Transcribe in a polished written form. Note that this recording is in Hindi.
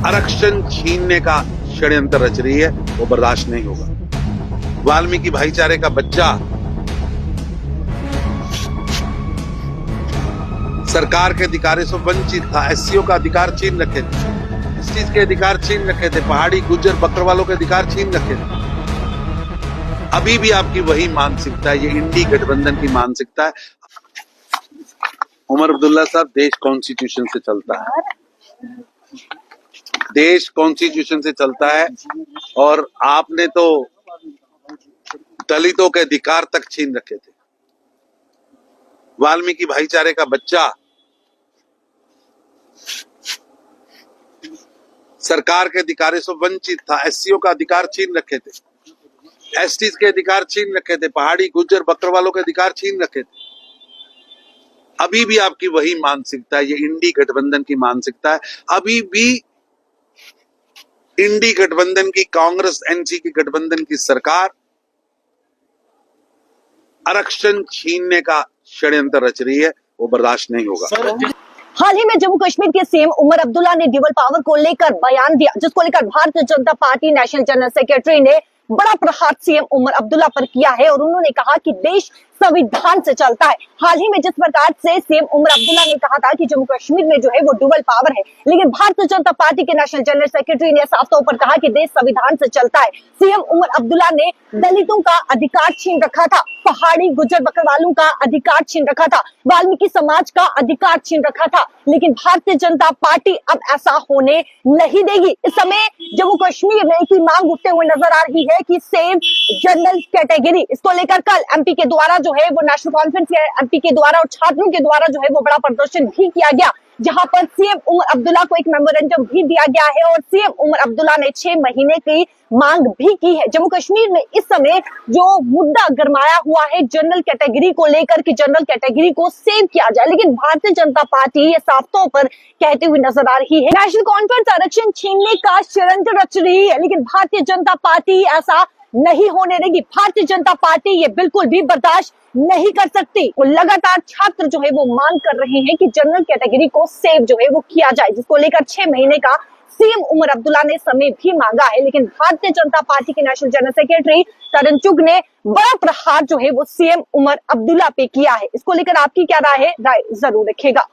आरक्षण छीनने का षड्यंत्र रच रही है, वो बर्दाश्त नहीं होगा। वाल्मीकि भाईचारे का बच्चा सरकार के अधिकारों से वंचित था, एससीओ का अधिकार छीन रखे थे, एसटीज के अधिकार छीन रखे थे, पहाड़ी गुज्जर बकरवालों के अधिकार छीन रखे थे। अभी भी आपकी वही मानसिकता है, ये इंडी गठबंधन की मानसिकता है। उमर अब्दुल्ला साहब, देश कॉन्स्टिट्यूशन से चलता है, देश कॉन्स्टिट्यूशन से चलता है, और आपने तो दलितों के अधिकार तक छीन रखे थे। वाल्मीकि भाईचारे का बच्चा सरकार के अधिकारों से वंचित था, एससीओ का अधिकार छीन रखे थे, एसटीज के अधिकार छीन रखे थे, पहाड़ी गुज्जर बकरवालों के अधिकार छीन रखे थे। अभी भी आपकी वही मानसिकता है, ये इंडी गठबंधन की मानसिकता है। अभी भी इंडी गठबंधन की, कांग्रेस एनसी की गठबंधन की सरकार आरक्षण छीनने का षड्यंत्र रच रही है, वो बर्दाश्त नहीं होगा। हाल ही में जम्मू कश्मीर के सीएम उमर अब्दुल्ला ने ड्यूअल पावर को लेकर बयान दिया, जिसको लेकर Bharatiya Janata party national general secretary ने बड़ा प्रहार सीएम उमर अब्दुल्ला पर किया है और उन्होंने कहा कि देश संविधान से चलता है। हाल ही में जिस प्रकार से सीएम उमर अब्दुल्ला ने कहा था कि जम्मू कश्मीर में जो है वो ड्यूअल पावर है, लेकिन भारतीय जनता पार्टी के नेशनल जनरल सेक्रेटरी ने साफ तौर पर कहा कि देश संविधान से चलता है। सीएम उमर अब्दुल्ला ने दलितों का अधिकार छीन रखा था, पहाड़ी गुज्जर बकरवालों का अधिकार छीन रखा था, वाल्मीकि समाज का अधिकार छीन रखा था, लेकिन भारतीय जनता पार्टी अब ऐसा होने नहीं देगी। इस समय जम्मू कश्मीर में एक ही मांग उठते हुए नजर आ रही है कि सेम जनरल कैटेगरी, इसको लेकर कल एमपी के द्वारा जो है वो नेशनल कॉन्फ्रेंस के एमपी के द्वारा और छात्रों के द्वारा जो है वो बड़ा प्रदर्शन भी किया गया, जहां पर सीएम उमर अब्दुल्ला को एक मेमोरेंडम भी दिया गया है और सीएम उमर अब्दुल्ला ने 6 महीने की मांग भी की है। जम्मू कश्मीर में इस समय जो मुद्दा गरमाया हुआ है जनरल कैटेगरी को लेकर कि जनरल कैटेगरी को सेव किया जाए, लेकिन भारतीय जनता पार्टी ये साफ तौर पर कहते हुए नजर आ रही है नेशनल कॉन्फ्रेंस आरक्षण छीनने का षड्यंत्र रच रही है, लेकिन भारतीय जनता पार्टी ऐसा नहीं होने देगी। भारतीय जनता पार्टी ये बिल्कुल भी बर्दाश्त नहीं कर सकती और लगातार छात्र जो है वो मांग कर रहे हैं कि जनरल कैटेगरी को सेव जो है वो किया जाए, जिसको लेकर 6 महीने का सीएम उमर अब्दुल्ला ने समय भी मांगा है, लेकिन भारतीय जनता पार्टी के नेशनल जनरल सेक्रेटरी तरन चुग ने बड़ा प्रहार जो है वो सीएम उमर अब्दुल्ला पे किया है। इसको लेकर आपकी क्या राय है? राय जरूर रखिएगा।